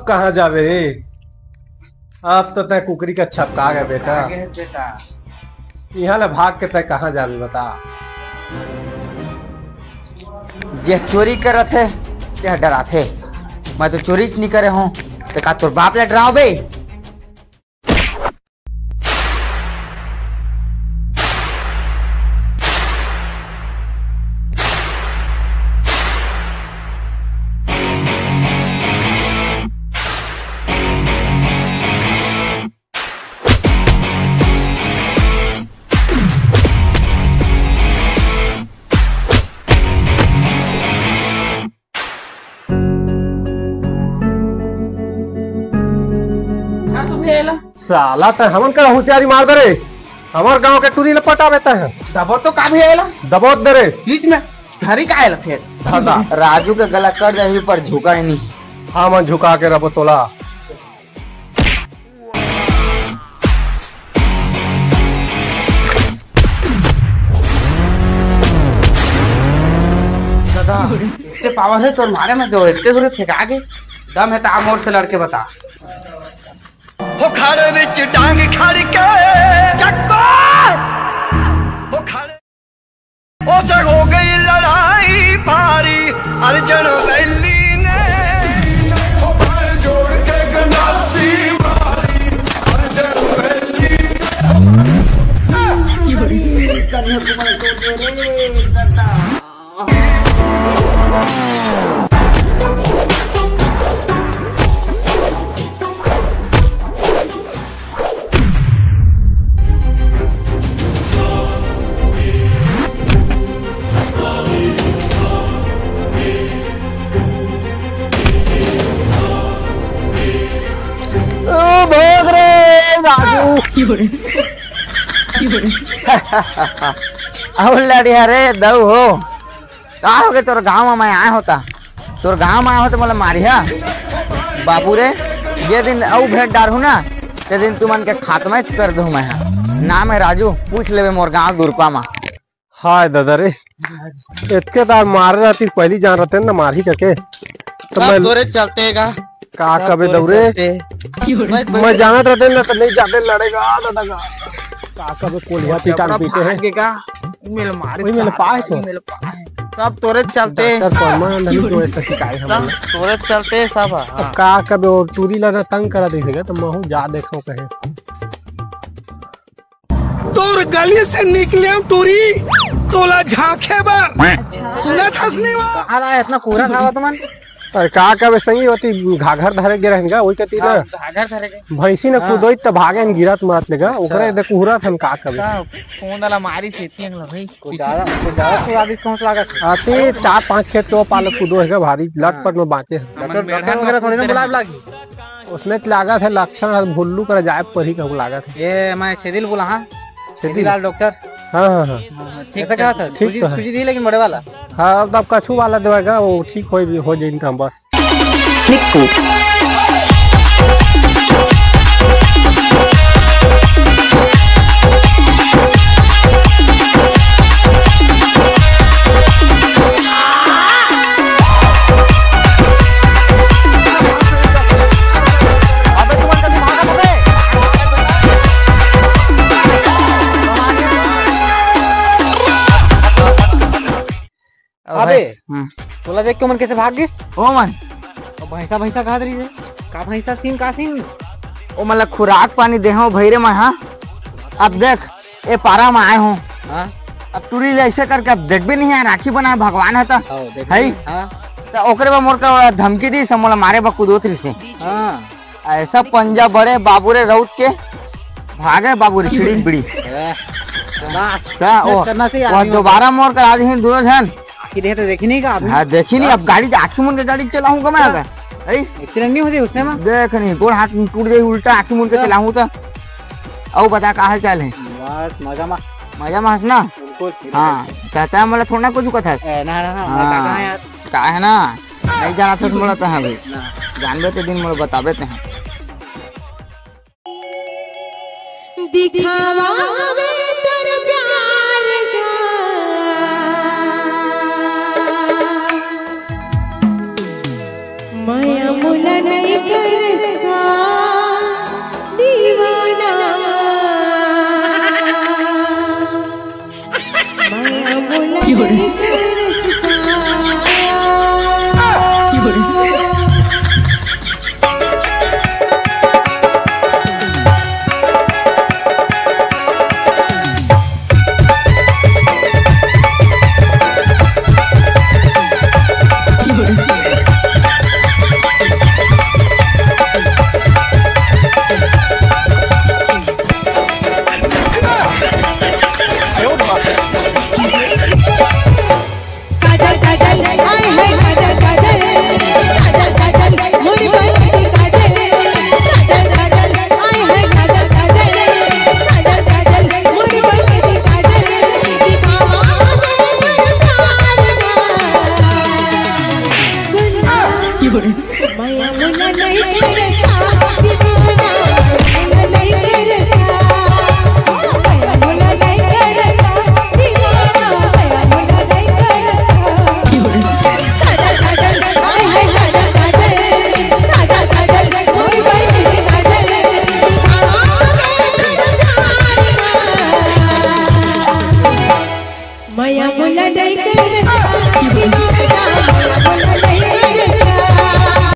अब कहाँ जावे रे? अब तो तय कुकरी का छपका गया बेटा। यहाँ ले भाग के तय कहाँ जावे बता। जे चोरी करत है ते डरात है। मैं तो चोरी नहीं करे हूँ तो का तोर बाप ले डराओ बे। साला तो हमन का होशियारी मार दे रे। हमार गांव के टूरी लपटा बेता है। दबो तो का भी आएला दबोत दे रे बीच में घरी का आएला फिर दादा राजू के गला कट जाए पर झुका ही नहीं। हाँ मन झुका के रबो तोला। दादा इतने पावर है तो मारे में जो इतने दूर फेंका के दम है तो आमोर से लड़के बता। हो खड़े विच डांग खड़ के चक्को हो खड़े ओ तक हो गई लड़ाई भारी अर्जुन वैली ने हो पैर जोड़ के गंडासी मारी अर्जुन वैली की बड़ी करने को मैं तो दे रे दादा। अरे दऊ हो का हो गए तोर गाँव में मैं आया होता तोर गाँव में आया होता बोले मारिया बाबू रे ये दिन औ भेंट डारू ना ते दिन तू मन के खात्मा कर दू मैं नाम है राजू पूछ ले मोर गाँव दुर्पा में। हाय दादा रे इतके तार मार रहती पहली जान रहते ना मारी के तो मैं तोरे चलते का कबे दौरे मैं जानत रहते ना तो नहीं जाते लड़ेगा दादा का कबे कोलिया पीटा पीटे है का मिल मार मिल पाए तो सब तोरे चलते नहीं तो ऐसा शिकायत हम तोरे चलते सब। अब का कबे और टूरी लगा तंग करा देखेगा तो मैं जा देखो कहे तोर गली से निकले टूरी तोला झांके बार सुना थसनी वाला इतना कोरा खावा तुमन अरे का कबे सही होती घाघर धरे गे रहेगा वही के तीर घाघर धरे के भैंसी ने कूदोई त भागे न गिरत मरत लेगा ओकरे देख उहरा थन का कबे फोन वाला मारी थी अंगला भाई कुछ ज्यादा तो आदि कौन लगा आते 4-5 खेत तो पाल कूदो है भारी लटपट में बांचे डॉक्टर वगैरह थोड़ी ना बुलाव लागी उसने लगा था लक्षण भुल्लू कर जाए पर ही का लगा था ये मैं शेदिल बोला। हां शेदिल लाल डॉक्टर। हाँ हाँ हाँ ठीक से कहा था ठीक तो सूजी दी लेकिन बड़े वाला। हाँ अब कछू वाला देगा वो ठीक हो जाएगा बस। अबे तोला देख के मन कैसे भाग गइस ओ मन भैंसा भैंसा कहा रही है का भैंसा सीन का सीन ओ मतलब खुराक पानी दे हो भैरे में। हाँ अब देख ए पारा में आए हूँ। हाँ अब टूरी ऐसे करके अब देख भी नहीं है राखी बनाए भगवान है तो है ओकरे बा मोर का धमकी दी समोला मारे बा कुदोतरी से। हाँ ऐसा पंजा बड़े बाबूरे रौत के भागे बाबूरे छिड़ी बिड़ी दोबारा मोर का आज ही दोनों जन देखे तो देखी नहीं का। हाँ देखी नहीं अब गाड़ी आखी मुन के गाड़ी चलाऊंगा मैं अगर एक्सीडेंट नहीं होती उसने में देख नहीं गोड़ हाथ टूट जाए उल्टा आखी मुन के चलाऊं तो अब बता का हाल चाल है बस मजा में हंसना। हाँ कहता है मतलब थोड़ा कुछ कथा का है ना नहीं जाना तो बोला तो है भाई जानबे तो दिन मोड़ बताबे तो हैं दिखावा माया मुन मुला नहीं करस का दीवाना माया मुला नहीं करस का माया मुला नहीं करस का